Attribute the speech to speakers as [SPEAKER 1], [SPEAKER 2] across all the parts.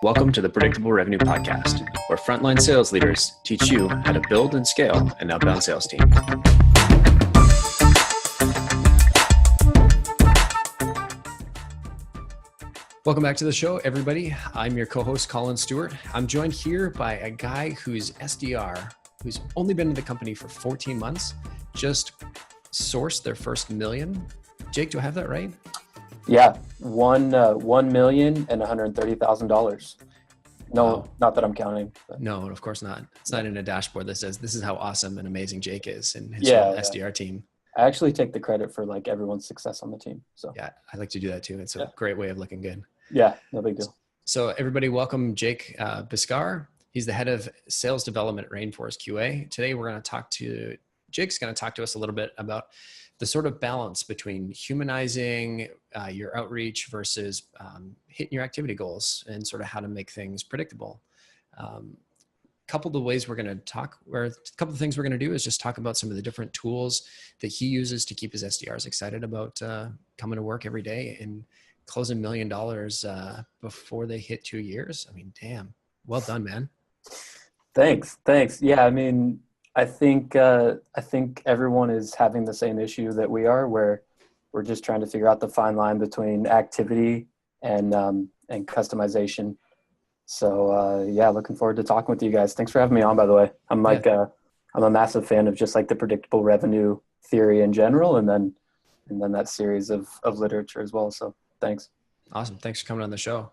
[SPEAKER 1] Welcome to the Predictable Revenue Podcast, where frontline sales leaders teach you how to build and scale an outbound sales team. Welcome back to the show, everybody. I'm your co-host, Collin Stewart. I'm joined here by a guy who's SDR, who's only been in the company for 14 months, just sourced their first million. Jake, do I have that right?
[SPEAKER 2] Yeah, $1,130,000. No, wow. Not that I'm counting.
[SPEAKER 1] But. No, of course not. It's not in a dashboard that says this is how awesome and amazing Jake is and his whole SDR team.
[SPEAKER 2] I actually take the credit for like everyone's success on the team. So
[SPEAKER 1] yeah, I like to do that too. It's a great way of looking good.
[SPEAKER 2] Yeah, no big deal.
[SPEAKER 1] So everybody, welcome Jake Biskar. He's the head of sales development at Rainforest QA. Today Jake's going to talk to us a little bit about the sort of balance between humanizing your outreach versus hitting your activity goals and sort of how to make things predictable. A couple of things we're going to do is just talk about some of the different tools that he uses to keep his SDRs excited about coming to work every day and closing $1 million before they hit 2 years. I mean, damn, well done, man.
[SPEAKER 2] Thanks. Yeah, I mean, I think everyone is having the same issue that we are, where we're just trying to figure out the fine line between activity and customization. So looking forward to talking with you guys. Thanks for having me on, by the way. I'm a massive fan of just like the predictable revenue theory in general, and then that series of literature as well. So thanks.
[SPEAKER 1] Awesome. Thanks for coming on the show.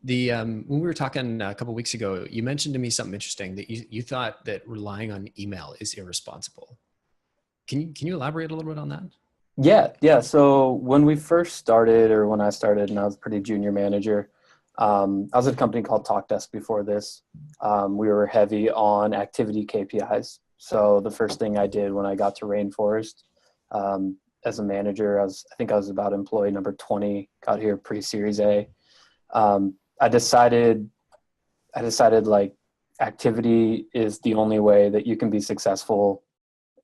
[SPEAKER 1] When we were talking a couple of weeks ago, you mentioned to me something interesting that you thought that relying on email is irresponsible. Can you elaborate a little bit on that?
[SPEAKER 2] Yeah. So when we first started, or when I started, and I was a pretty junior manager, I was at a company called TalkDesk before this. We were heavy on activity KPIs. So the first thing I did when I got to Rainforest, as a manager, I think I was about employee number 20, got here pre-Series A. I decided like activity is the only way that you can be successful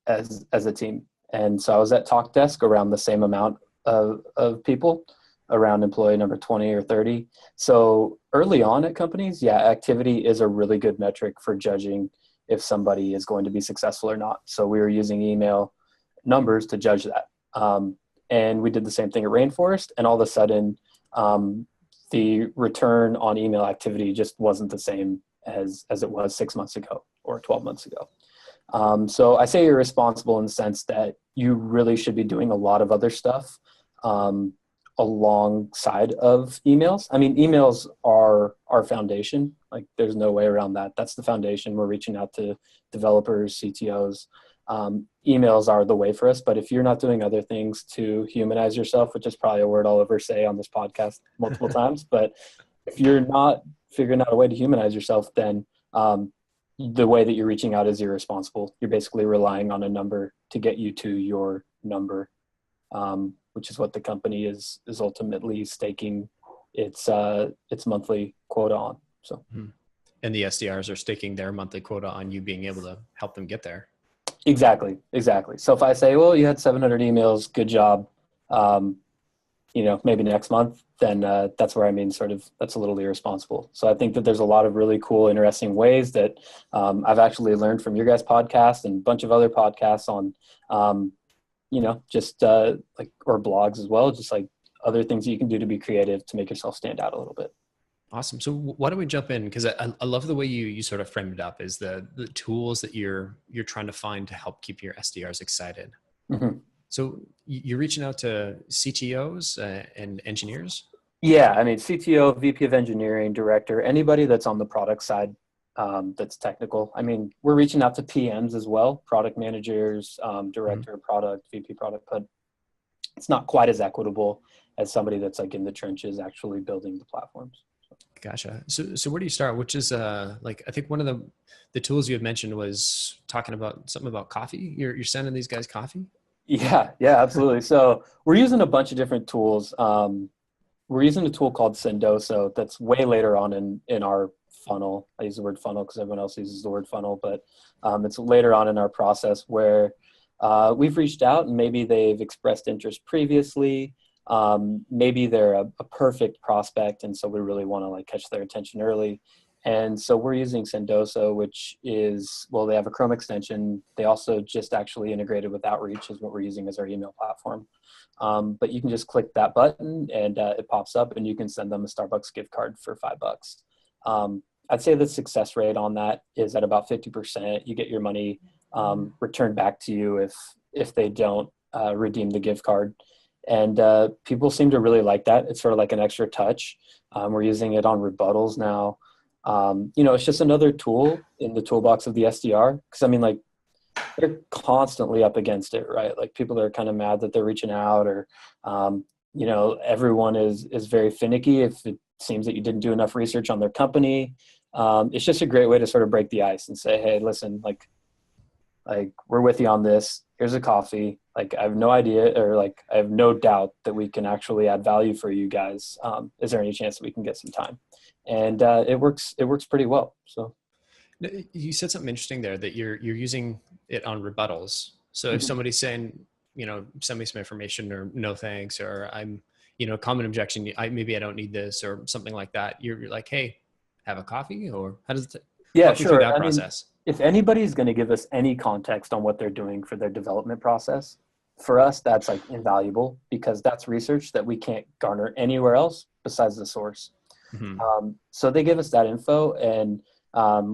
[SPEAKER 2] as a team. And so I was at TalkDesk around the same amount of people, around employee number 20 or 30. So early on at companies, activity is a really good metric for judging if somebody is going to be successful or not. So we were using email numbers to judge that. And we did the same thing at Rainforest, and all of a sudden, the return on email activity just wasn't the same as it was 6 months ago or 12 months ago. So I say irresponsible in the sense that you really should be doing a lot of other stuff alongside of emails. I mean, emails are our foundation. Like, there's no way around that. That's the foundation. We're reaching out to developers, CTOs. Emails are the way for us, but if you're not doing other things to humanize yourself, which is probably a word I'll ever say on this podcast multiple times, but if you're not figuring out a way to humanize yourself, then the way that you're reaching out is irresponsible. You're basically relying on a number to get you to your number, which is what the company is ultimately staking its monthly quota on. So,
[SPEAKER 1] and the SDRs are staking their monthly quota on you being able to help them get there.
[SPEAKER 2] Exactly. So if I say, well, you had 700 emails, good job, maybe next month, then that's where I mean, sort of, that's a little irresponsible. So I think that there's a lot of really cool, interesting ways that I've actually learned from your guys' podcast and a bunch of other podcasts on, or blogs as well, just like other things that you can do to be creative to make yourself stand out a little bit.
[SPEAKER 1] Awesome. So why don't we jump in? Because I love the way you sort of framed it up, is the tools that you're trying to find to help keep your SDRs excited.
[SPEAKER 2] Mm-hmm.
[SPEAKER 1] So you're reaching out to CTOs and engineers?
[SPEAKER 2] Yeah. I mean, CTO, VP of engineering, director, anybody that's on the product side that's technical. I mean, we're reaching out to PMs as well, product managers, director of product, VP product, but it's not quite as equitable as somebody that's like in the trenches actually building the platforms.
[SPEAKER 1] Gotcha. So where do you start? Which is I think one of the tools you had mentioned was talking about something about coffee. You're sending these guys coffee?
[SPEAKER 2] Yeah, absolutely. So we're using a bunch of different tools. We're using a tool called Sendoso that's way later on in our funnel. I use the word funnel because everyone else uses the word funnel, but it's later on in our process where we've reached out and maybe they've expressed interest previously. Maybe they're a perfect prospect, and so we really want to like catch their attention early. And so we're using Sendoso, which is, well, they have a Chrome extension. They also just actually integrated with Outreach is what we're using as our email platform. But you can just click that button and it pops up and you can send them a Starbucks gift card for $5. I'd say the success rate on that is at about 50%. You get your money returned back to you if they don't redeem the gift card. And people seem to really like that. It's sort of like an extra touch. We're using it on rebuttals now. It's just another tool in the toolbox of the SDR. Because I mean, like, they're constantly up against it, right? Like people are kind of mad that they're reaching out, or everyone is very finicky if it seems that you didn't do enough research on their company. It's just a great way to sort of break the ice and say, hey, listen, like we're with you on this. Here's a coffee. Like, I have no idea, or like, I have no doubt that we can actually add value for you guys. Is there any chance that we can get some time? And it works pretty well. So
[SPEAKER 1] you said something interesting there, that you're using it on rebuttals. So if somebody's saying, send me some information, or no thanks, or I'm, common objection, maybe I don't need this, or something like that, you're like, hey, have a coffee? Or how does it walk me through that process?
[SPEAKER 2] If anybody's going to give us any context on what they're doing for their development process, for us, that's like invaluable, because that's research that we can't garner anywhere else besides the source. So they give us that info, and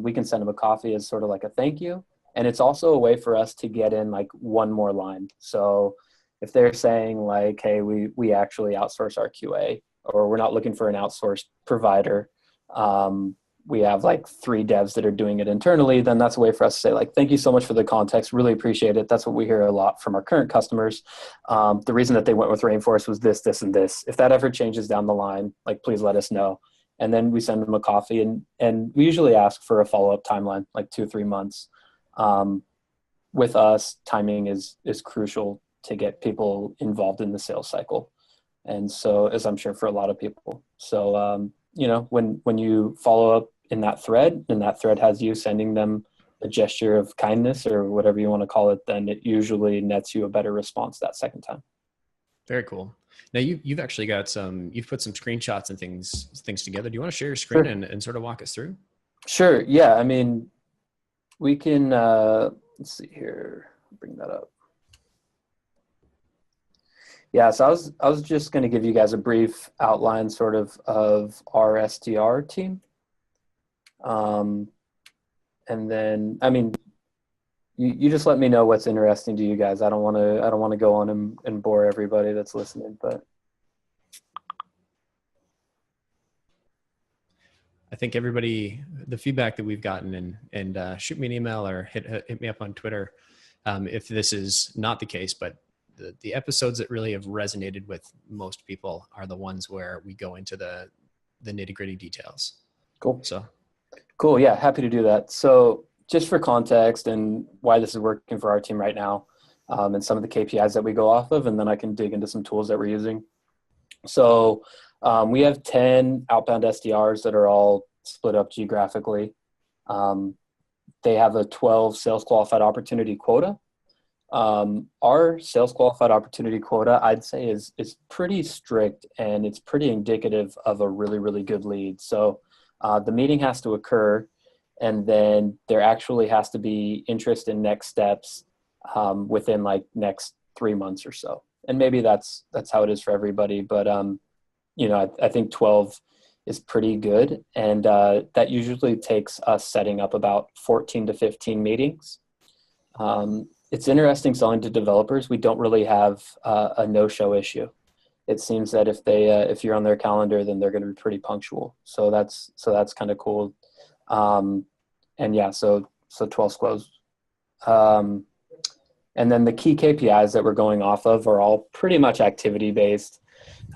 [SPEAKER 2] we can send them a coffee as sort of like a thank you. And it's also a way for us to get in like one more line. So if they're saying like, hey, we actually outsource our QA, or we're not looking for an outsourced provider, we have like 3 devs that are doing it internally, then that's a way for us to say like, thank you so much for the context. Really appreciate it. That's what we hear a lot from our current customers. The reason that they went with Rainforest was this, this, and this. If that ever changes down the line, like, please let us know. And then we send them a coffee, and we usually ask for a follow-up timeline, like 2 or 3 months. With us, timing is crucial to get people involved in the sales cycle. And so, as I'm sure for a lot of people. So, when you follow up in that thread, and that thread has you sending them a gesture of kindness or whatever you want to call it, then it usually nets you a better response that second time.
[SPEAKER 1] Very cool. Now you've actually got you've put some screenshots and things together. Do you want to share your screen and sort of walk us through?
[SPEAKER 2] Sure. Yeah. I mean, we can, let's see here, bring that up. Yeah. So I was just going to give you guys a brief outline sort of our SDR team. And then, I mean, you just let me know what's interesting to you guys. I don't want to go on and bore everybody that's listening, but
[SPEAKER 1] I think everybody, the feedback that we've gotten, and shoot me an email or hit me up on Twitter if this is not the case, but the episodes that really have resonated with most people are the ones where we go into the nitty-gritty details.
[SPEAKER 2] Cool.
[SPEAKER 1] So
[SPEAKER 2] cool. Yeah, happy to do that. So just for context and why this is working for our team right now, and some of the KPIs that we go off of, and then I can dig into some tools that we're using. So we have 10 outbound SDRs that are all split up geographically. They have a 12 sales qualified opportunity quota. Our sales qualified opportunity quota, I'd say, is pretty strict, and it's pretty indicative of a really, really good lead. So the meeting has to occur, and then there actually has to be interest in next steps within like next 3 months or so. And maybe that's how it is for everybody. But, I think 12 is pretty good. And that usually takes us setting up about 14 to 15 meetings. It's interesting selling to developers. We don't really have a no-show issue. It seems that if you're on their calendar, then they're going to be pretty punctual. So that's kind of cool. And yeah, so 12 squads. And then the key KPIs that we're going off of are all pretty much activity based.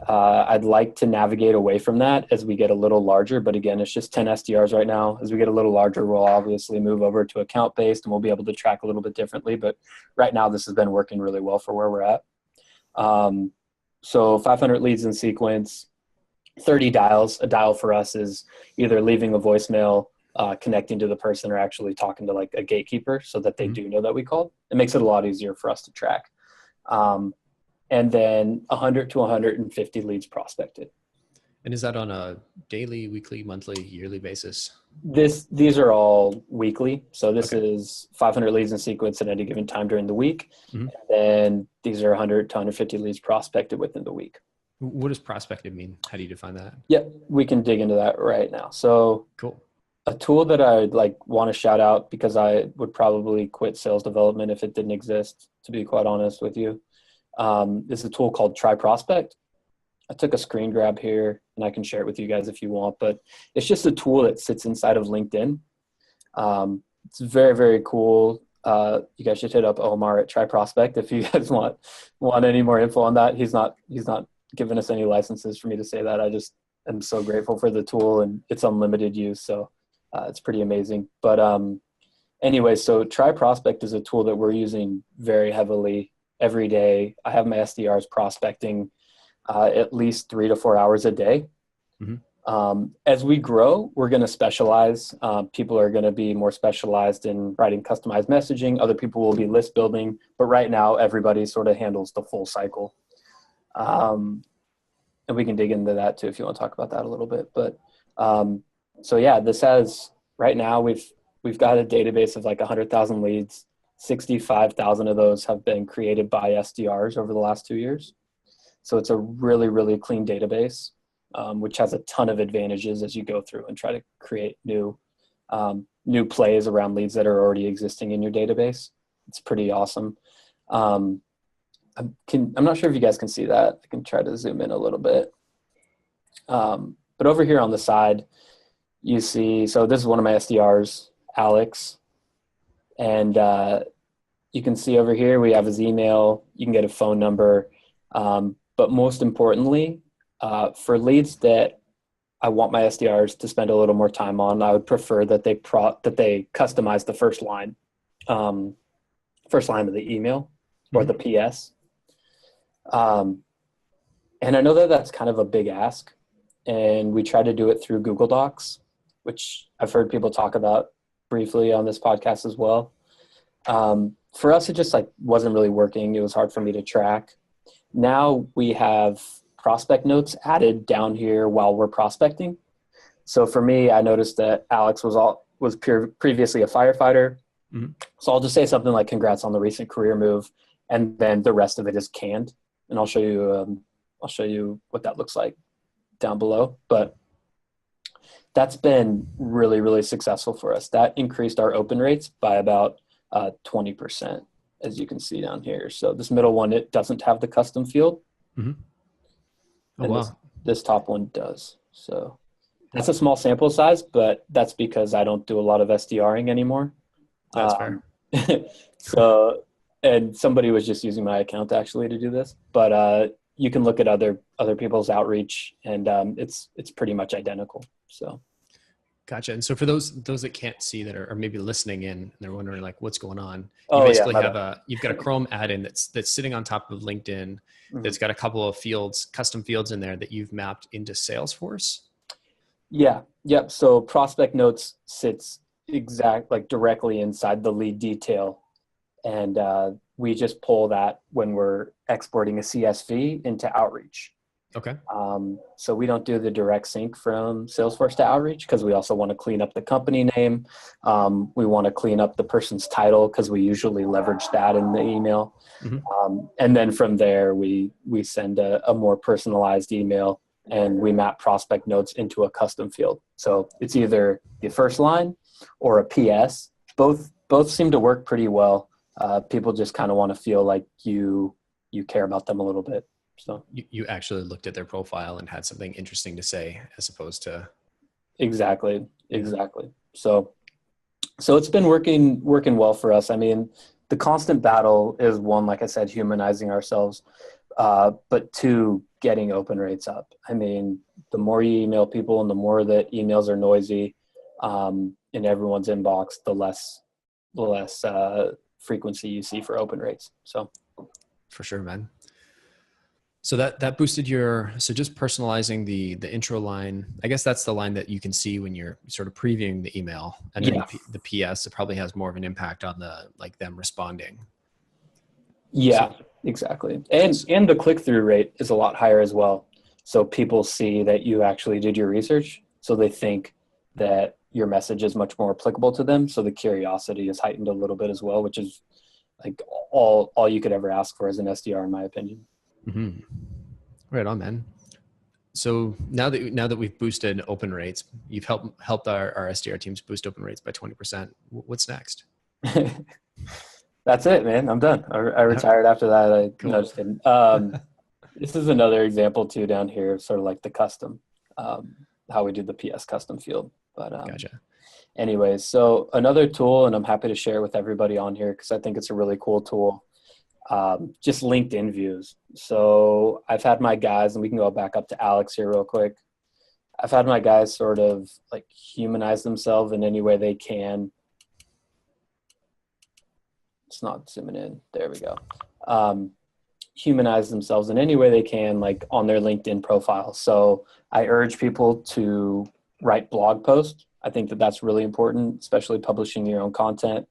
[SPEAKER 2] I'd like to navigate away from that as we get a little larger, but again, it's just 10 SDRs right now. As we get a little larger, we'll obviously move over to account based, and we'll be able to track a little bit differently. But right now, this has been working really well for where we're at. So 500 leads in sequence, 30 dials. A dial for us is either leaving a voicemail, connecting to the person, or actually talking to like a gatekeeper so that they do know that we called. It makes it a lot easier for us to track. and then 100 to 150 leads prospected.
[SPEAKER 1] And is that on a daily, weekly, monthly, yearly basis?
[SPEAKER 2] These are all weekly. So this
[SPEAKER 1] Okay.
[SPEAKER 2] is 500 leads in sequence at any given time during the week.
[SPEAKER 1] Mm-hmm.
[SPEAKER 2] And then these are 100 to 150 leads prospected within the week.
[SPEAKER 1] What does prospective mean? How do you define that?
[SPEAKER 2] Yep, we can dig into that right now. So
[SPEAKER 1] Cool.
[SPEAKER 2] a tool that I'd want to shout out, because I would probably quit sales development if it didn't exist, to be quite honest with you, is a tool called Try Prospect. I took a screen grab here and I can share it with you guys if you want, but it's just a tool that sits inside of LinkedIn. It's very, very cool. You guys should hit up Omar at Try Prospect if you guys want any more info on that. He's not given us any licenses for me to say that. I just am so grateful for the tool, and it's unlimited use. So it's pretty amazing. But anyway, so Try Prospect is a tool that we're using very heavily every day. I have my SDRs prospecting at least 3 to 4 hours a day. Mm-hmm. As we grow, we're going to specialize. People are going to be more specialized in writing customized messaging. Other people will be list building. But right now, everybody sort of handles the full cycle. And we can dig into that too if you want to talk about that a little bit. But so yeah, this has, right now we've got a database of like 100,000 leads. 65,000 of those have been created by SDRs over the last 2 years. So it's a really, really clean database, which has a ton of advantages as you go through and try to create new plays around leads that are already existing in your database. It's pretty awesome. I'm not sure if you guys can see that. I can try to zoom in a little bit. But over here on the side, you see, so this is one of my SDRs, Alex. And you can see over here, we have his email. You can get a phone number. But most importantly, for leads that I want my SDRs to spend a little more time on, I would prefer that they customize the first line of the email or the PS. And I know that that's kind of a big ask, and we try to do it through Google Docs, which I've heard people talk about briefly on this podcast as well. For us, it just wasn't really working. It was hard for me to track. Now we have prospect notes added down here while we're prospecting. So for me, I noticed that Alex was previously a firefighter. Mm-hmm. So I'll just say something like "Congrats on the recent career move," and then the rest of it is canned. And I'll show you what that looks like down below. But that's been really, really successful for us. That increased our open rates by about 20%, as you can see down here. So this middle one, it doesn't have the custom field. Mm-hmm. Oh, wow. This top one does. So that's a small sample size, but that's because I don't do a lot of SDRing anymore.
[SPEAKER 1] That's fair.
[SPEAKER 2] So, and somebody was just using my account actually to do this, but you can look at other people's outreach, and it's pretty much identical. So.
[SPEAKER 1] Gotcha. And so for those that can't see that are maybe listening in, and they're wondering what's going on, you basically you've got a Chrome add-in that's sitting on top of LinkedIn. Mm-hmm. That's got a couple of fields, custom fields in there that you've mapped into Salesforce.
[SPEAKER 2] Yeah. Yep. So prospect notes sits directly inside the lead detail. And we just pull that when we're exporting a CSV into Outreach. Okay. So we don't do the direct sync from Salesforce to Outreach because we also want to clean up the company name. We want to clean up the person's title because we usually leverage that in the email. Mm-hmm. And then from there, we send a more personalized email, and we map prospect notes into a custom field. So it's either the first line or a PS. Both seem to work pretty well. People just kind of want to feel like you care about them a little bit. So
[SPEAKER 1] you actually looked at their profile and had something interesting to say, as opposed to.
[SPEAKER 2] Exactly. So it's been working well for us. I mean, the constant battle is, one, like I said, humanizing ourselves, but two, getting open rates up. I mean, the more you email people and the more that emails are noisy in everyone's inbox, the less frequency you see for open rates. So
[SPEAKER 1] for sure, man. So that boosted so just personalizing the intro line. I guess that's the line that you can see when you're sort of previewing the email, and then the PS, it probably has more of an impact on them responding.
[SPEAKER 2] Yeah. Exactly. And the click-through rate is a lot higher as well. So people see that you actually did your research, so they think that your message is much more applicable to them. So the curiosity is heightened a little bit as well, which is like all you could ever ask for as an SDR, in my opinion.
[SPEAKER 1] Mm-hmm. Right on, man. So now that we've boosted open rates, you've helped our SDR teams boost open rates by 20%. What's next?
[SPEAKER 2] That's it, man. I'm done. I retired after that.
[SPEAKER 1] Cool.
[SPEAKER 2] No, just kidding. This is another example too down here, sort of like the custom, how we do the PS custom field. But
[SPEAKER 1] Gotcha.
[SPEAKER 2] anyways, so another tool, and I'm happy to share with everybody on here because I think it's a really cool tool. Just LinkedIn views. So I've had my guys, and we can go back up to Alex here real quick. I've had my guys sort of like humanize themselves in any way they can. It's not zooming in. There we go. Humanize themselves in any way they can, like on their LinkedIn profile. So I urge people to write blog posts. I think that that's really important, especially publishing your own content.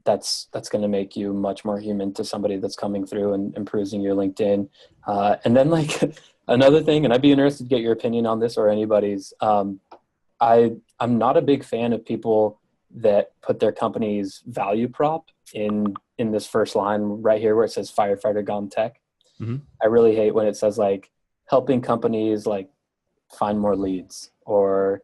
[SPEAKER 2] That's going to make you much more human to somebody that's coming through and improving your LinkedIn. And then like another thing, and I'd be interested to get your opinion on this or anybody's. I'm not a big fan of people that put their company's value prop in this first line right here where it says firefighter gone tech.
[SPEAKER 1] Mm-hmm.
[SPEAKER 2] I really hate when it says like helping companies like find more leads or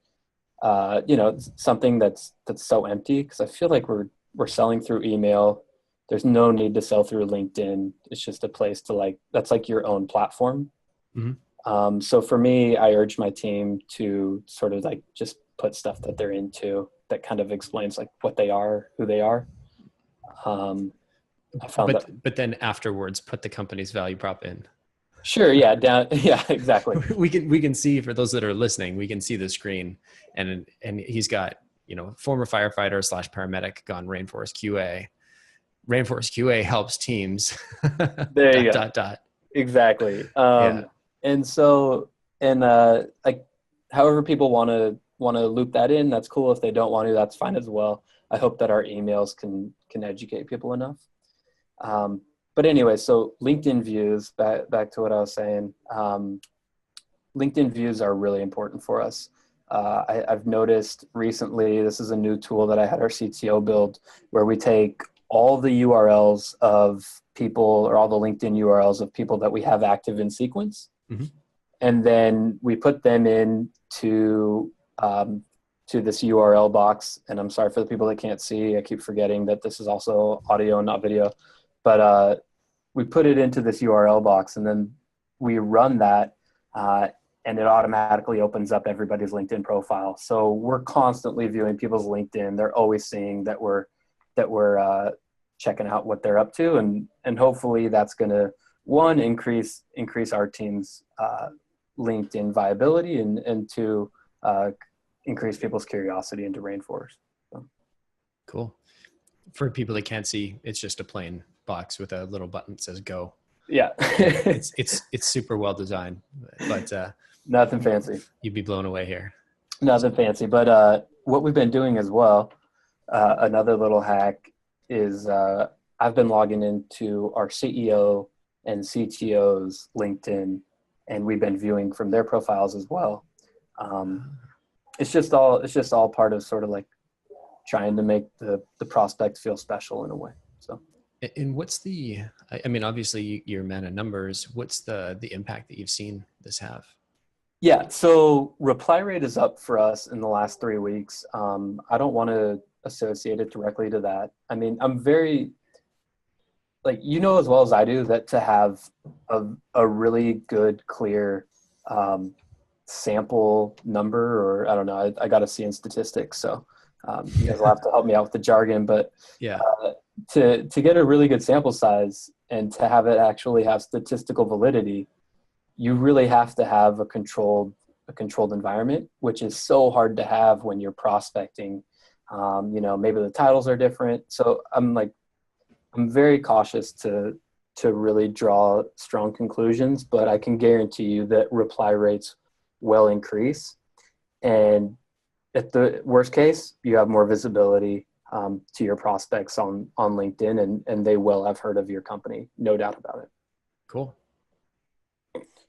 [SPEAKER 2] something that's so empty, because I feel like we're selling through email. There's no need to sell through LinkedIn. It's just a place to that's like your own platform. Mm-hmm. So for me, I urge my team to sort of like just put stuff that they're into that kind of explains like what they are, who they are. I found
[SPEAKER 1] but then afterwards put the company's value prop in.
[SPEAKER 2] Sure. Yeah. Yeah, exactly.
[SPEAKER 1] we can see, for those that are listening, we can see the screen and he's got, former firefighter / paramedic gone Rainforest QA. Rainforest QA helps teams.
[SPEAKER 2] There you go. Exactly.
[SPEAKER 1] Yeah.
[SPEAKER 2] And so, like, however people want to loop that in, that's cool. If they don't want to, that's fine as well. I hope that our emails can educate people enough. But anyway, so LinkedIn views, back to what I was saying, LinkedIn views are really important for us. I've noticed recently, this is a new tool that I had our CTO build, where we take all the URLs of people, or all the LinkedIn URLs of people that we have active in sequence. Mm-hmm. And then we put them into to this URL box. And I'm sorry for the people that can't see. I keep forgetting that this is also audio and not video. But we put it into this URL box, and then we run that, and it automatically opens up everybody's LinkedIn profile. So we're constantly viewing people's LinkedIn. They're always seeing that we're checking out what they're up to, and hopefully that's going to, one, increase our team's LinkedIn viability, and two, increase people's curiosity into Rainforest. So.
[SPEAKER 1] Cool. For people that can't see, it's just a plain box with a little button that says go.
[SPEAKER 2] Yeah.
[SPEAKER 1] it's super well designed, but
[SPEAKER 2] nothing fancy.
[SPEAKER 1] You'd be blown away here.
[SPEAKER 2] Nothing fancy, but what we've been doing as well, another little hack is I've been logging into our CEO and CTO's LinkedIn, and we've been viewing from their profiles as well. It's just all part of sort of like trying to make the prospect feel special in a way. So.
[SPEAKER 1] And what's obviously you're a man of numbers. What's the impact that you've seen this have?
[SPEAKER 2] Yeah. So reply rate is up for us in the last 3 weeks. I don't want to associate it directly to that. I mean, I'm very, like, as well as I do, that to have a really good, clear sample number, or I don't know, I got to see in statistics. So you guys will have to help me out with the jargon, but
[SPEAKER 1] yeah.
[SPEAKER 2] To get a really good sample size and to have it actually have statistical validity, you really have to have a controlled environment, which is so hard to have when you're prospecting. Maybe the titles are different. So I'm very cautious to really draw strong conclusions, but I can guarantee you that reply rates will increase. And at the worst case, you have more visibility. to your prospects on LinkedIn, and they will have heard of your company, no doubt about it.
[SPEAKER 1] Cool.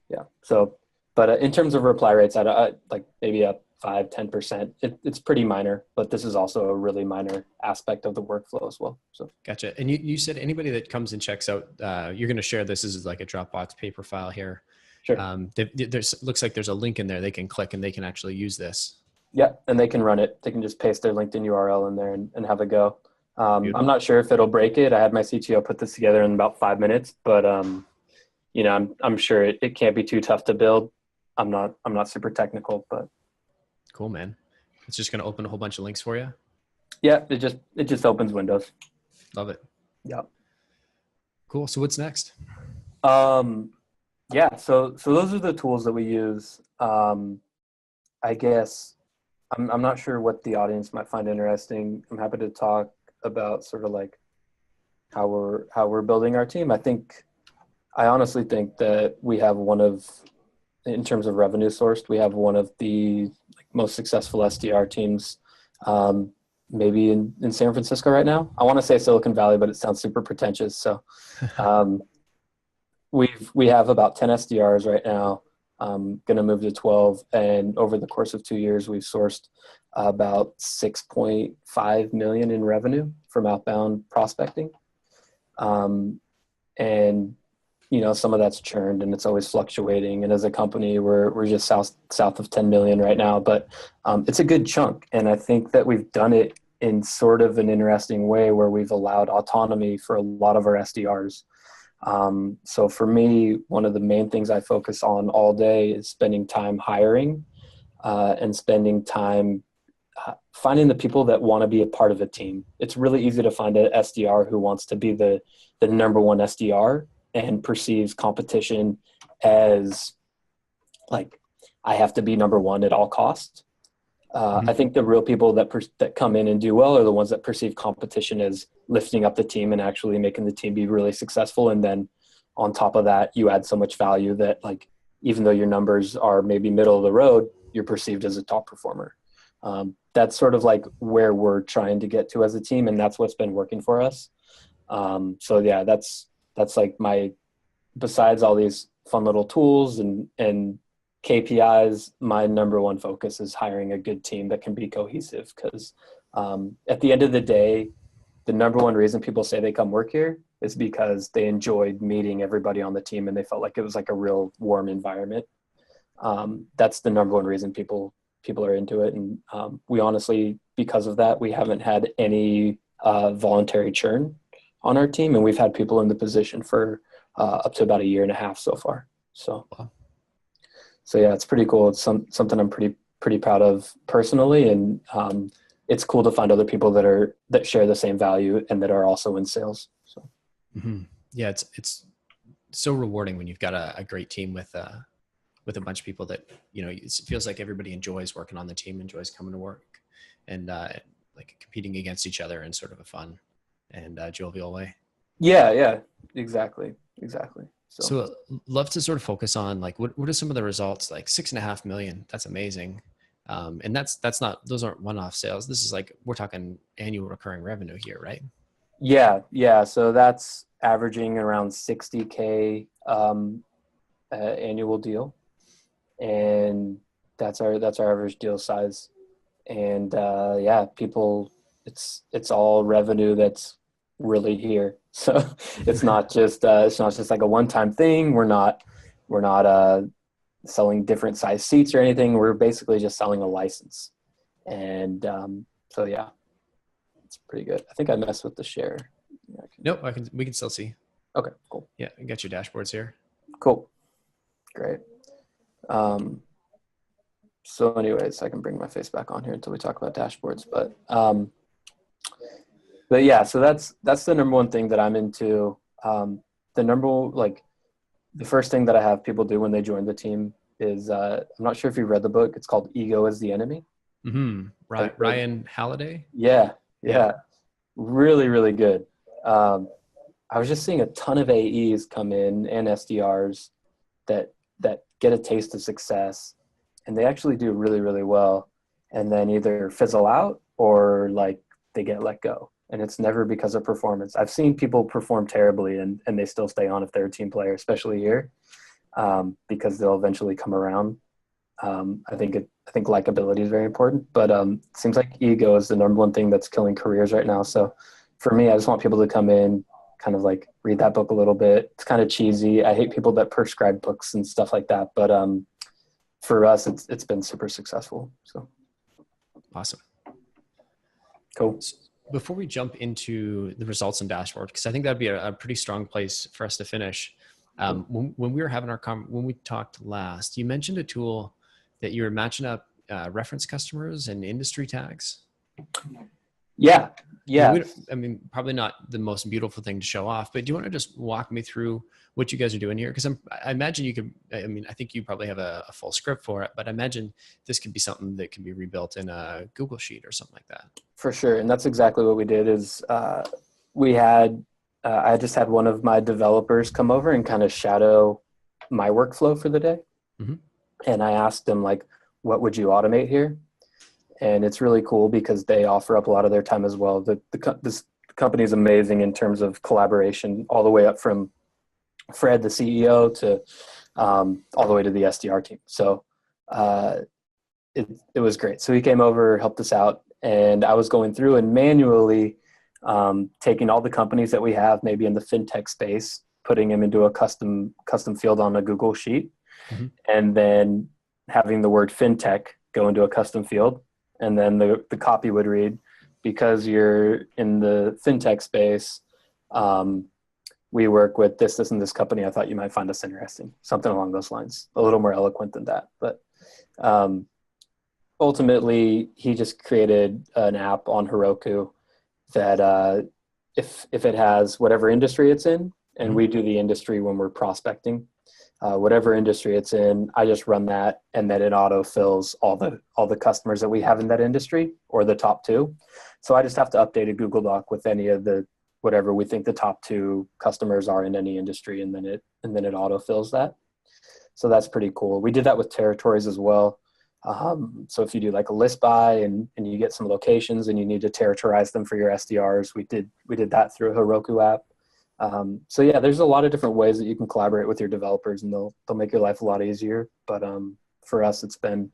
[SPEAKER 2] Yeah. So, but in terms of reply rates, I like maybe a 5-10%. It's pretty minor, but this is also a really minor aspect of the workflow as well. So
[SPEAKER 1] Gotcha. And you said anybody that comes and checks out, you're going to share this as like a Dropbox paper file here.
[SPEAKER 2] sure.
[SPEAKER 1] There's looks like there's a link in there they can click and they can actually use this.
[SPEAKER 2] Yeah, and they can run it. They can just paste their LinkedIn URL in there and have a go. I'm not sure if it'll break it. I had my CTO put this together in about 5 minutes, but I'm sure it can't be too tough to build. I'm not super technical, but
[SPEAKER 1] Cool, man. It's just going to open a whole bunch of links for you.
[SPEAKER 2] yeah, it just opens windows.
[SPEAKER 1] Love it.
[SPEAKER 2] Yeah.
[SPEAKER 1] Cool. So what's next?
[SPEAKER 2] Yeah. So those are the tools that we use. I guess I'm not sure what the audience might find interesting. I'm happy to talk about sort of like how we're building our team. I honestly think that we have in terms of revenue sourced, we have one of the most successful SDR teams, maybe in San Francisco right now. I want to say Silicon Valley, but it sounds super pretentious. So we have about 10 SDRs right now. Going to move to 12, and over the course of 2 years, we've sourced about 6.5 million in revenue from outbound prospecting. And some of that's churned and it's always fluctuating. And as a company, we're just south of 10 million right now, but it's a good chunk. And I think that we've done it in sort of an interesting way where we've allowed autonomy for a lot of our SDRs. So for me, one of the main things I focus on all day is spending time hiring and spending time finding the people that want to be a part of a team. It's really easy to find an SDR who wants to be the number one SDR and perceives competition as like, I have to be number one at all costs. I think the real people that come in and do well are the ones that perceive competition as lifting up the team and actually making the team be really successful. And then on top of that, you add so much value that even though your numbers are maybe middle of the road, you're perceived as a top performer. That's sort of like where we're trying to get to as a team. And that's what's been working for us. So yeah, that's like besides all these fun little tools and KPIs, my number one focus is hiring a good team that can be cohesive. Because at the end of the day, the number one reason people say they come work here is because they enjoyed meeting everybody on the team and they felt like it was like a real warm environment. That's the number one reason people are into it. And we honestly, because of that, we haven't had any voluntary churn on our team, and we've had people in the position for up to about 1.5 years so far. So yeah, it's pretty cool. It's something I'm pretty proud of personally, and it's cool to find other people that share the same value and that are also in sales. So
[SPEAKER 1] yeah, it's so rewarding when you've got a great team with a bunch of people that it feels like everybody enjoys working on the team, enjoys coming to work, and like competing against each other in sort of a fun and jovial way.
[SPEAKER 2] Yeah, exactly.
[SPEAKER 1] So love to sort of focus on like what are some of the results? Like 6.5 million, that's amazing. And that's not, those aren't one-off sales. This is like, we're talking annual recurring revenue here, right?
[SPEAKER 2] Yeah. So that's averaging around 60K annual deal, and that's our average deal size. And yeah, people, it's all revenue that's really here. So it's not just like a one-time thing. We're not selling different size seats or anything. We're basically just selling a license. And so yeah, it's pretty good. I think I messed with the share. Yeah,
[SPEAKER 1] nope, we can still see.
[SPEAKER 2] Okay, cool.
[SPEAKER 1] Yeah, I got your dashboards here.
[SPEAKER 2] Cool. Great. So anyways, I can bring my face back on here until we talk about dashboards, but yeah, so that's the number one thing that I'm into. The first thing that I have people do when they join the team is, I'm not sure if you read the book. It's called Ego is the Enemy.
[SPEAKER 1] Mm-hmm. Ryan Halliday.
[SPEAKER 2] Yeah. Really, really good. I was just seeing a ton of AEs come in and SDRs that get a taste of success, and they actually do really, really well, and then either fizzle out or like they get let go. And it's never because of performance. I've seen people perform terribly and they still stay on if they're a team player, especially here, because they'll eventually come around. I think likability is very important, but it seems like ego is the number one thing that's killing careers right now. So for me, I just want people to come in, kind of like read that book a little bit. It's kind of cheesy. I hate people that prescribe books and stuff like that. But for us, it's been super successful. So
[SPEAKER 1] awesome.
[SPEAKER 2] Cool.
[SPEAKER 1] Before we jump into the results and dashboard, because I think that'd be a pretty strong place for us to finish. When we were having when we talked last, you mentioned a tool that you were matching up reference customers and industry tags.
[SPEAKER 2] Yeah.
[SPEAKER 1] I mean, probably not the most beautiful thing to show off, but do you want to just walk me through what you guys are doing here? Because I imagine you could, I mean, I think you probably have a full script for it, but I imagine this could be something that can be rebuilt in a Google Sheet or something like that.
[SPEAKER 2] For sure. And that's exactly what we did is we had, I just had one of my developers come over and kind of shadow my workflow for the day.
[SPEAKER 1] Mm-hmm.
[SPEAKER 2] And I asked them, like, what would you automate here? And it's really cool because they offer up a lot of their time as well. This company is amazing in terms of collaboration, all the way up from Fred, the CEO, to all the way to the SDR team. So it was great. So he came over, helped us out, and I was going through and manually taking all the companies that we have, maybe in the fintech space, putting them into a custom field on a Google Sheet,
[SPEAKER 1] mm-hmm.
[SPEAKER 2] and then having the word fintech go into a custom field. And then the copy would read, because you're in the fintech space, we work with this, and this company. I thought you might find us interesting. Something along those lines. A little more eloquent than that. But ultimately, he just created an app on Heroku that if it has whatever industry it's in, and
[SPEAKER 1] mm-hmm.
[SPEAKER 2] we do the industry when we're prospecting, whatever industry it's in, I just run that, and then it auto fills all the customers that we have in that industry, or the top two. So I just have to update a Google Doc with any of the whatever we think the top two customers are in any industry, and then it auto fills that. So that's pretty cool. We did that with territories as well. So if you do like a list buy and you get some locations and you need to territorize them for your SDRs, we did that through a Heroku app. So yeah, there's a lot of different ways that you can collaborate with your developers, and they'll make your life a lot easier. But for us, it's been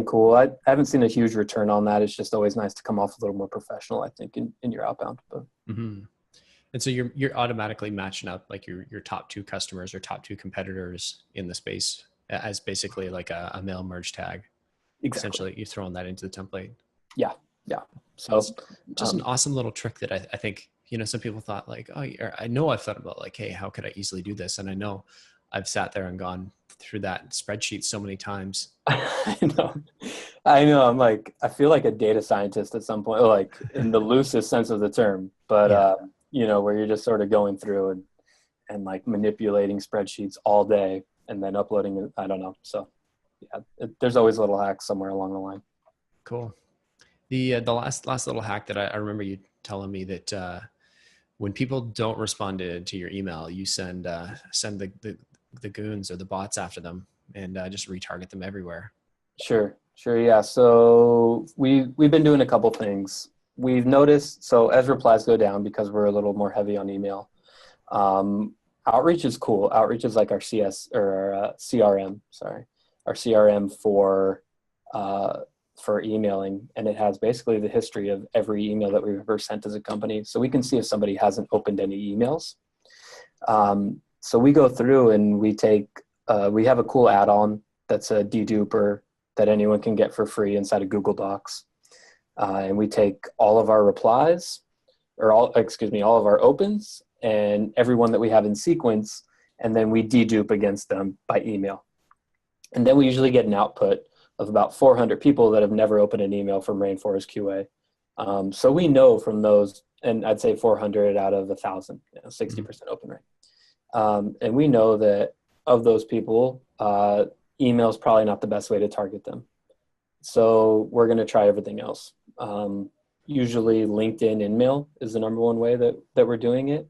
[SPEAKER 2] cool. I haven't seen a huge return on that. It's just always nice to come off a little more professional, I think, in your outbound. But.
[SPEAKER 1] Mm-hmm. And so you're automatically matching up like your top two customers or top two competitors in the space as basically like a mail merge tag.
[SPEAKER 2] Exactly.
[SPEAKER 1] Essentially, you're throwing that into the template.
[SPEAKER 2] Yeah. So
[SPEAKER 1] it's just an awesome little trick that I think, some people thought like, oh, I know I've thought about like, hey, how could I easily do this? And I know I've sat there and gone through that spreadsheet so many times.
[SPEAKER 2] I know. I'm like, I feel like a data scientist at some point, like in the loosest sense of the term, but where you're just sort of going through and like manipulating spreadsheets all day and then uploading it. I don't know. So yeah, there's always a little hack somewhere along the line.
[SPEAKER 1] Cool. The last little hack that I remember you telling me that when people don't respond to your email, you send the goons or the bots after them and just retarget them everywhere. Sure.
[SPEAKER 2] Yeah. So we've been doing a couple things. We've noticed, so as replies go down because we're a little more heavy on email, outreach is cool. Outreach is like our CRM, our CRM for emailing, and it has basically the history of every email that we've ever sent as a company. So we can see if somebody hasn't opened any emails. So we go through and we have a cool add-on that's a deduper that anyone can get for free inside of Google Docs. And we take all of our replies, all of our opens and everyone that we have in sequence, and then we dedupe against them by email. And then we usually get an output of about 400 people that have never opened an email from Rainforest QA. So we know from those, and I'd say 400 out of 1,000, 60% open rate. And we know that of those people, email is probably not the best way to target them. So we're going to try everything else. Usually LinkedIn InMail is the number one way that we're doing it,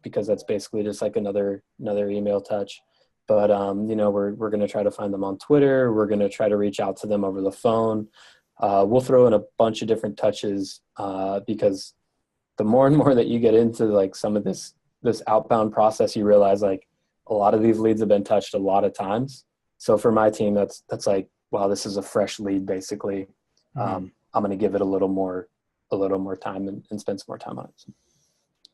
[SPEAKER 2] because that's basically just like another email touch. But, we're going to try to find them on Twitter. We're going to try to reach out to them over the phone. We'll throw in a bunch of different touches because the more and more that you get into like some of this outbound process, you realize like a lot of these leads have been touched a lot of times. So for my team, that's like, wow, this is a fresh lead basically. I'm going to give it a little more time and spend some more time on it.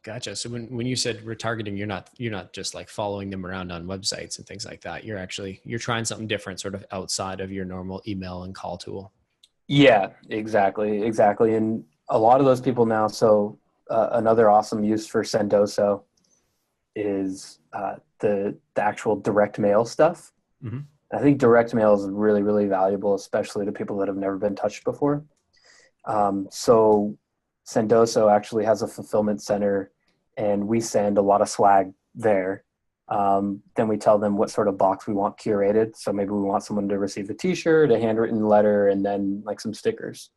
[SPEAKER 1] Gotcha. So when you said retargeting, you're not just like following them around on websites and things like that. You're trying something different sort of outside of your normal email and call tool.
[SPEAKER 2] Yeah, exactly. And a lot of those people now, so another awesome use for Sendoso is the actual direct mail stuff.
[SPEAKER 1] Mm-hmm.
[SPEAKER 2] I think direct mail is really, really valuable, especially to people that have never been touched before. So Sendoso actually has a fulfillment center, and we send a lot of swag there. Then we tell them what sort of box we want curated. So maybe we want someone to receive a t-shirt, a handwritten letter, and then like some stickers.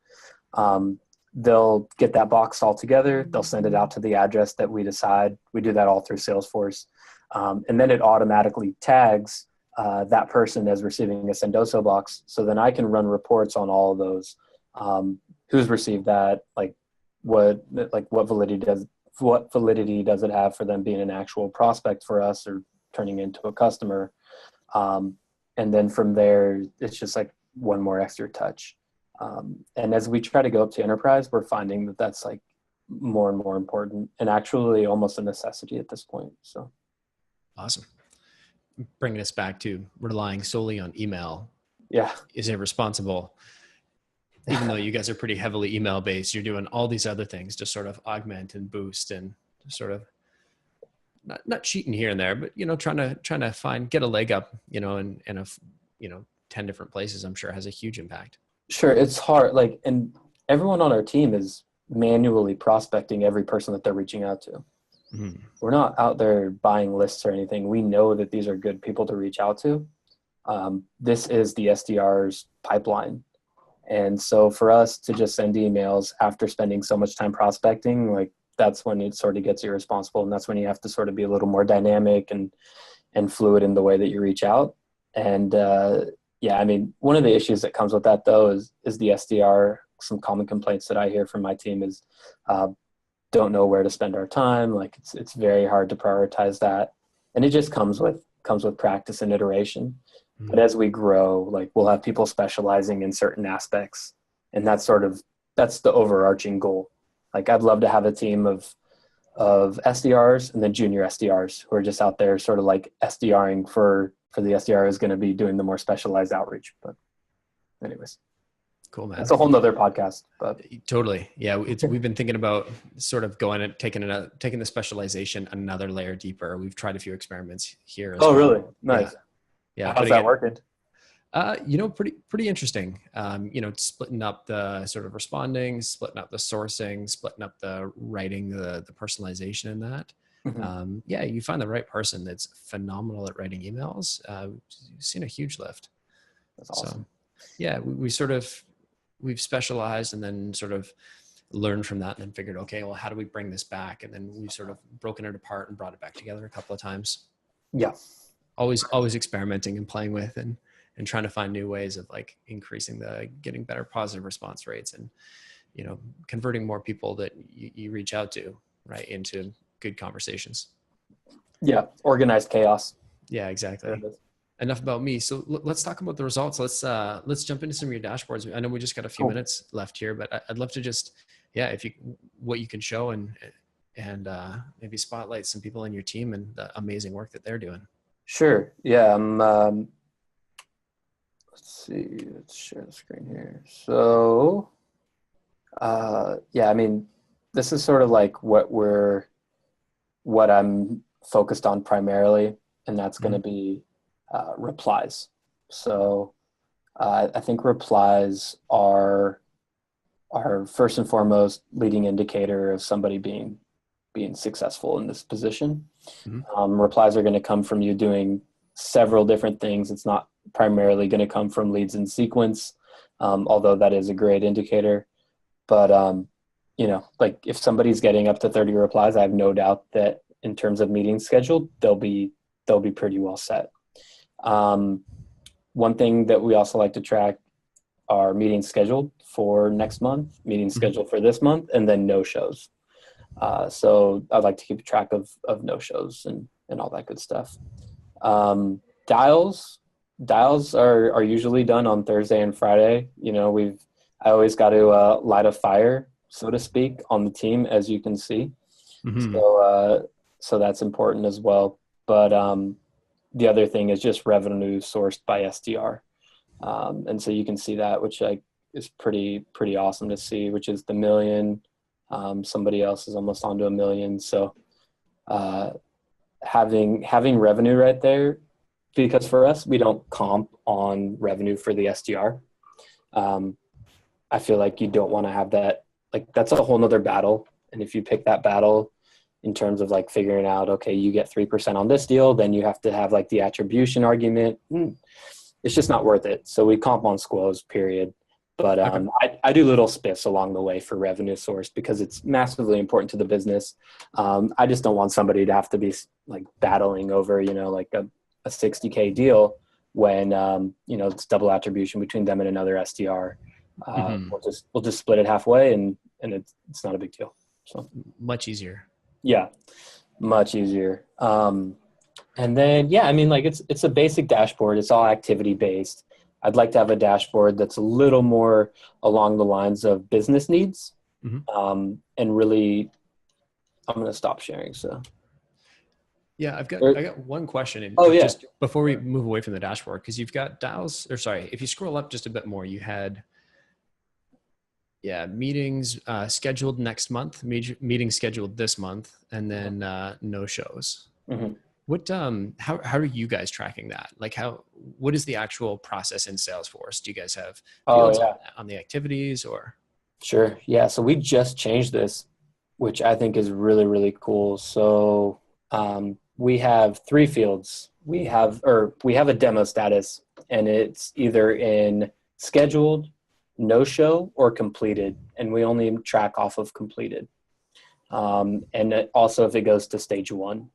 [SPEAKER 2] They'll get that box all together. They'll send it out to the address that we decide. We do that all through Salesforce. And then it automatically tags that person as receiving a Sendoso box. So then I can run reports on all of those. Who's received that, what validity does it have for them being an actual prospect for us or turning into a customer. And then from there, it's just like one more extra touch. And as we try to go up to enterprise, we're finding that that's like more and more important and actually almost a necessity at this point. So
[SPEAKER 1] awesome. Bringing us back to relying solely on email.
[SPEAKER 2] Yeah.
[SPEAKER 1] Is irresponsible. Even though you guys are pretty heavily email based, you're doing all these other things to sort of augment and boost and sort of not cheating here and there, but, trying to get a leg up, and 10 different places, I'm sure has a huge impact.
[SPEAKER 2] Sure. It's hard. And everyone on our team is manually prospecting every person that they're reaching out to. Mm-hmm. We're not out there buying lists or anything. We know that these are good people to reach out to. This is the SDR's pipeline. And so for us to just send emails after spending so much time prospecting, that's when it sort of gets irresponsible. And that's when you have to sort of be a little more dynamic and fluid in the way that you reach out. And one of the issues that comes with that though is the SDR. Some common complaints that I hear from my team is don't know where to spend our time. It's very hard to prioritize that. And it just comes with practice and iteration. Mm-hmm. But as we grow, we'll have people specializing in certain aspects. And that's the overarching goal. I'd love to have a team of SDRs and then junior SDRs who are just out there sort of SDRing for the SDR who's going to be doing the more specialized outreach. But anyways.
[SPEAKER 1] Cool, man.
[SPEAKER 2] That's a whole nother podcast. But
[SPEAKER 1] totally. Yeah. We've been thinking about sort of going and taking the specialization another layer deeper. We've tried a few experiments here as well.
[SPEAKER 2] Oh, really? Nice.
[SPEAKER 1] Yeah.
[SPEAKER 2] How's that working?
[SPEAKER 1] Pretty interesting. Splitting up the sort of responding, splitting up the sourcing, splitting up the writing, the personalization in that. Mm-hmm. You find the right person that's phenomenal at writing emails. You've seen a huge lift.
[SPEAKER 2] That's awesome.
[SPEAKER 1] So, we've specialized and then sort of learned from that and then figured, okay, well, how do we bring this back? And then we've sort of broken it apart and brought it back together a couple of times.
[SPEAKER 2] Yeah.
[SPEAKER 1] Always experimenting and playing with and trying to find new ways of increasing getting better positive response rates and, converting more people that you reach out to, right, into good conversations.
[SPEAKER 2] Yeah. Organized chaos.
[SPEAKER 1] Yeah, exactly. Enough about me. So let's talk about the results. Let's jump into some of your dashboards. I know we just got a few minutes left here, but I'd love to just, what you can show and maybe spotlight some people in your team and the amazing work that they're doing.
[SPEAKER 2] Sure. Yeah. Let's see. Let's share the screen here. So, this is sort of what I'm focused on primarily, and that's going to be replies. So I think replies are first and foremost leading indicator of somebody being successful in this position. Mm-hmm. Replies are going to come from you doing several different things. It's not primarily going to come from leads in sequence, although that is a great indicator. But if somebody's getting up to 30 replies, I have no doubt that in terms of meetings scheduled, they'll be pretty well set. One thing that we also like to track are meetings scheduled for next month, meetings scheduled for this month, and then no shows. So I'd like to keep track of no shows and all that good stuff. Dials are usually done on Thursday and Friday. I always got to light a fire, so to speak, on the team, as you can see. So that's important as well. But the other thing is just revenue sourced by SDR. And so you can see that, which is pretty awesome to see, which is the million. Somebody else is almost onto $1 million. So having revenue right there, because for us, we don't comp on revenue for the SDR. I feel like you don't want to have that. Like, that's a whole nother battle. And if you pick that battle in terms of like figuring out, okay, you get 3% on this deal, then you have to have like the attribution argument. It's just not worth it. So we comp on squoze, period. But I do little spiffs along the way for revenue source because it's massively important to the business. I just don't want somebody to have to be like battling over, like a $60K deal when, it's double attribution between them and another SDR. We'll just split it halfway and it's not a big deal. So
[SPEAKER 1] much easier.
[SPEAKER 2] Yeah, much easier. And then, it's a basic dashboard. It's all activity based. I'd like to have a dashboard that's a little more along the lines of business needs. And really, I'm going to stop sharing. So.
[SPEAKER 1] Yeah, I got one question. Just before we move away from the dashboard, because you've got if you scroll up just a bit more, you had meetings scheduled next month, meetings scheduled this month, and then no shows. What how are you guys tracking that? Like what is the actual process in Salesforce? Do you guys have fields on the activities or?
[SPEAKER 2] Sure. Yeah. So we just changed this, which I think is really, really cool. So we have 3 fields. We have a demo status, and it's either in scheduled, no show, or completed. And we only track off of completed. And also if it goes to stage 1.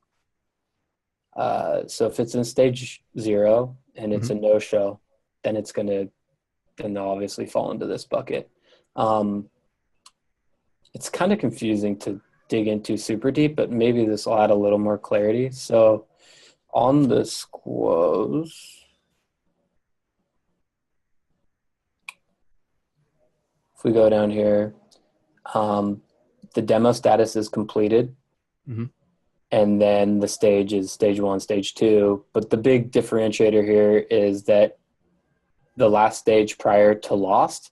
[SPEAKER 2] So if it's in stage 0 and it's a no show, then they'll obviously fall into this bucket. It's kind of confusing to dig into super deep, but maybe this will add a little more clarity. So on the squoze, if we go down here, the demo status is completed. And then the stage is stage 1, stage 2. But the big differentiator here is that the last stage prior to lost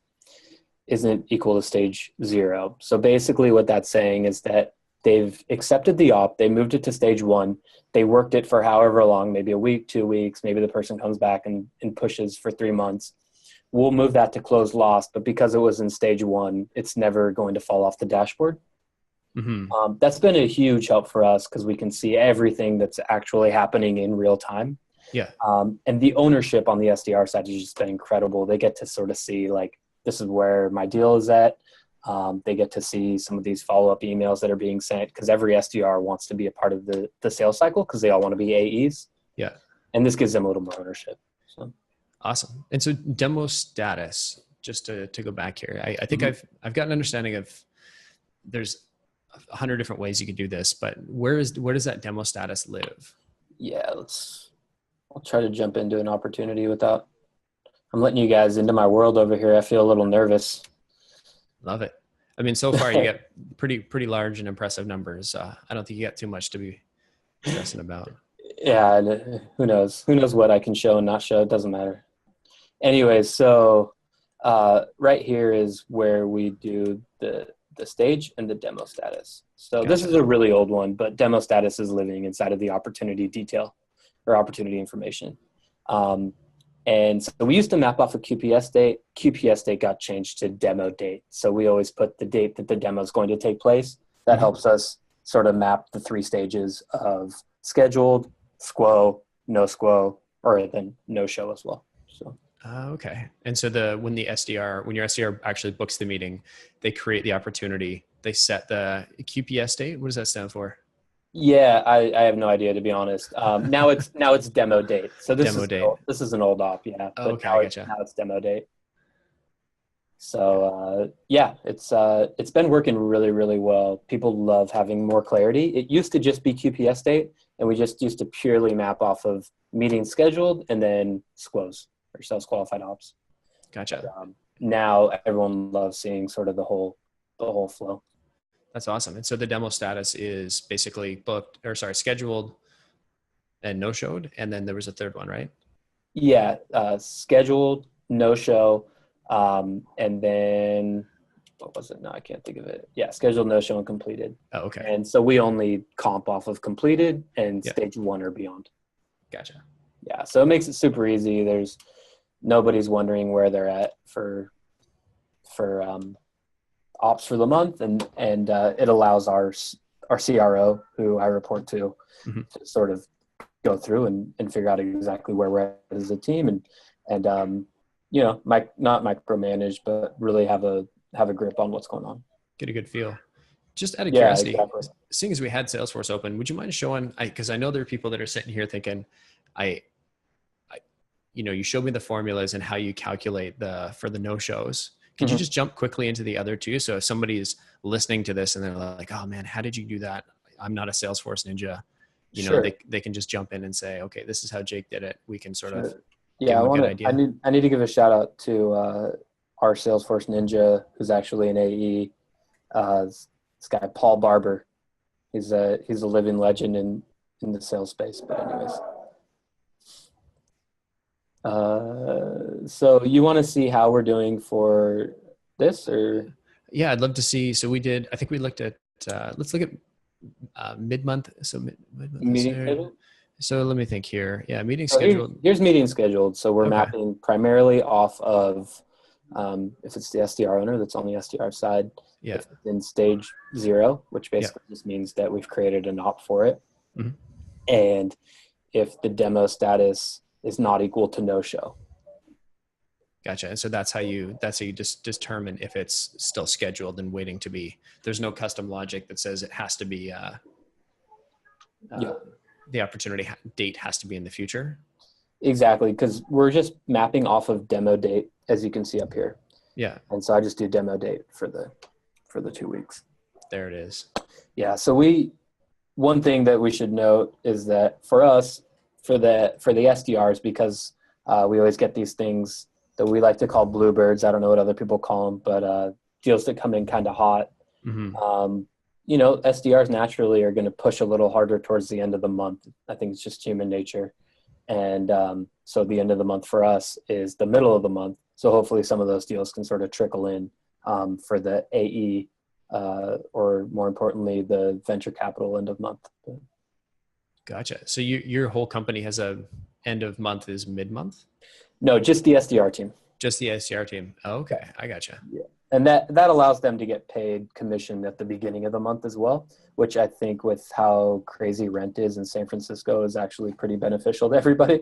[SPEAKER 2] isn't equal to stage 0. So basically what that's saying is that they've accepted the op, they moved it to stage 1, they worked it for however long, maybe a week, 2 weeks, maybe the person comes back and pushes for 3 months. We'll move that to close lost, but because it was in stage 1, it's never going to fall off the dashboard. That's been a huge help for us because we can see everything that's actually happening in real time. And the ownership on the SDR side has just been incredible. They get to sort of see like, this is where my deal is at. They get to see some of these follow-up emails that are being sent because every SDR wants to be a part of the sales cycle because they all want to be AEs. And this gives them a little more ownership. So.
[SPEAKER 1] Awesome. And so demo status, just to go back here, I think I've got an understanding of there's 100 different ways you could do this, but where does that demo status live?
[SPEAKER 2] Yeah, I'll try to jump into an opportunity without, I'm letting you guys into my world over here. I feel a little nervous.
[SPEAKER 1] Love it. I mean, so far you get pretty large and impressive numbers. I don't think you got too much to be stressing about.
[SPEAKER 2] Yeah. Who knows what I can show and not show. It doesn't matter. Anyways. So right here is where we do the stage and the demo status. So Gotcha. This is a really old one, but demo status is living inside of the opportunity detail or opportunity information. And so we used to map off a QPS date. QPS date got changed to demo date. So we always put the date that the demo is going to take place. That helps us sort of map the 3 stages of scheduled, squo, no squo, or then no show as well. So.
[SPEAKER 1] Okay. And so when your SDR actually books the meeting, they create the opportunity, they set the QPS date. What does that stand for?
[SPEAKER 2] Yeah, I have no idea, to be honest. Now it's demo date. So this is an old op. Yeah.
[SPEAKER 1] Okay. I gotcha.
[SPEAKER 2] Now it's demo date. So yeah, it's been working really, really well. People love having more clarity. It used to just be QPS date, and we just used to purely map off of meetings scheduled and then SQOs or sales qualified ops.
[SPEAKER 1] Gotcha.
[SPEAKER 2] But, now everyone loves seeing sort of the whole flow.
[SPEAKER 1] That's awesome. And so the demo status is basically scheduled and no showed. And then there was a third one, right?
[SPEAKER 2] Yeah. Scheduled, no show. And then what was it? No, I can't think of it. Yeah. Scheduled, no show, and completed.
[SPEAKER 1] Oh, okay.
[SPEAKER 2] And so we only comp off of completed and stage 1 or beyond.
[SPEAKER 1] Gotcha.
[SPEAKER 2] Yeah. So it makes it super easy. Nobody's wondering where they're at for ops for the month, and it allows our CRO, who I report to, to sort of go through and figure out exactly where we're at as a team, and not micromanage, but really have a grip on what's going on.
[SPEAKER 1] Get a good feel. Just out of curiosity,
[SPEAKER 2] exactly.
[SPEAKER 1] Seeing as we had Salesforce open, would you mind showing? Because I know there are people that are sitting here thinking, you showed me the formulas and how you calculate for the no-shows. Could you just jump quickly into the other two? So if somebody's listening to this and they're like, oh man, how did you do that? I'm not a Salesforce ninja.
[SPEAKER 2] Sure.
[SPEAKER 1] They can just jump in and say, okay, this is how Jake did it. We can sort of
[SPEAKER 2] give them a good idea. I need to give a shout out to our Salesforce ninja, who's actually an AE. This guy, Paul Barber. He's a living legend in the sales space. But anyways. So you want to see how we're doing for this, or? Yeah,
[SPEAKER 1] I'd love to see. So I think we looked at, let's look at mid-month. So
[SPEAKER 2] meeting schedule?
[SPEAKER 1] So let me think here. Yeah. Meeting scheduled.
[SPEAKER 2] Here's meeting scheduled. So we're mapping primarily off of, if it's the SDR owner, that's on the SDR side.
[SPEAKER 1] Yeah.
[SPEAKER 2] If it's in stage 0, which basically just means that we've created an op for it.
[SPEAKER 1] Mm-hmm.
[SPEAKER 2] And if the demo status is not equal to no show.
[SPEAKER 1] Gotcha. And so that's how you just determine if it's still scheduled and waiting to be. There's no custom logic that says it has to be the opportunity date has to be in the future.
[SPEAKER 2] Exactly, because we're just mapping off of demo date, as you can see up here.
[SPEAKER 1] Yeah.
[SPEAKER 2] And so I just do demo date for the 2 weeks.
[SPEAKER 1] There it is.
[SPEAKER 2] Yeah. So one thing that we should note is that for us, for the SDRs, because we always get these things that we like to call bluebirds. I don't know what other people call them, but deals that come in kind of hot.
[SPEAKER 1] Mm-hmm.
[SPEAKER 2] SDRs naturally are going to push a little harder towards the end of the month. I think it's just human nature. And so the end of the month for us is the middle of the month. So hopefully some of those deals can sort of trickle in for the AE or more importantly, the venture capital end of month.
[SPEAKER 1] Gotcha. So your whole company has a end of month is mid-month?
[SPEAKER 2] No, just the SDR team.
[SPEAKER 1] Just the SDR team. Oh, okay. I gotcha.
[SPEAKER 2] Yeah. And that allows them to get paid commission at the beginning of the month as well, which I think with how crazy rent is in San Francisco is actually pretty beneficial to everybody.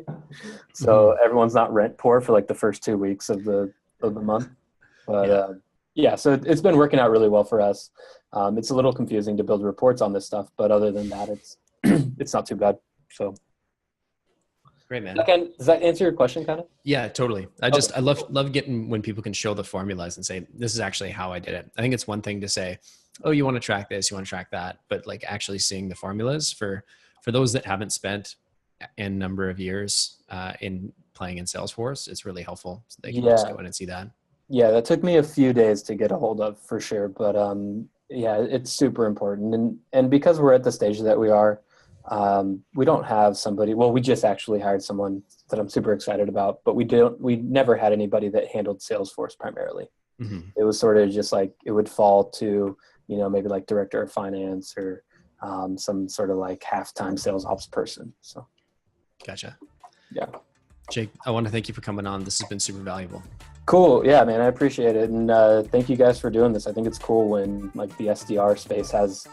[SPEAKER 2] So everyone's not rent poor for like the first 2 weeks of the month. But so it's been working out really well for us. It's a little confusing to build reports on this stuff, but other than that, it's not too bad. So
[SPEAKER 1] great, man.
[SPEAKER 2] Does that answer your question kind of?
[SPEAKER 1] Yeah, totally. I love getting when people can show the formulas and say, this is actually how I did it. I think it's one thing to say, oh, you want to track this, you want to track that, but like actually seeing the formulas for those that haven't spent a number of years in playing in Salesforce, it's really helpful. So they can just go in and see that. Yeah,
[SPEAKER 2] that took me a few days to get a hold of for sure. But it's super important. And because we're at the stage that we are, we don't have somebody, well, we just actually hired someone that I'm super excited about, but we never had anybody that handled Salesforce primarily.
[SPEAKER 1] Mm-hmm.
[SPEAKER 2] It was sort of just like, it would fall to, maybe like director of finance or some sort of like half-time sales ops person. So.
[SPEAKER 1] Gotcha.
[SPEAKER 2] Yeah.
[SPEAKER 1] Jake, I want to thank you for coming on. This has been super valuable.
[SPEAKER 2] Cool. Yeah, man, I appreciate it. And thank you guys for doing this. I think it's cool when like the SDR space has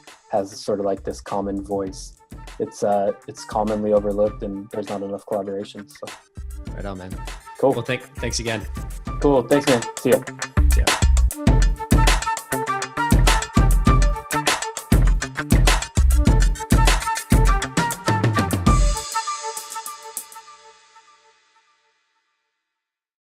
[SPEAKER 2] sort of like this common voice. It's commonly overlooked and there's not enough collaboration. So
[SPEAKER 1] right on, man.
[SPEAKER 2] Cool.
[SPEAKER 1] Well, thanks again.
[SPEAKER 2] Cool. Thanks, man. See ya.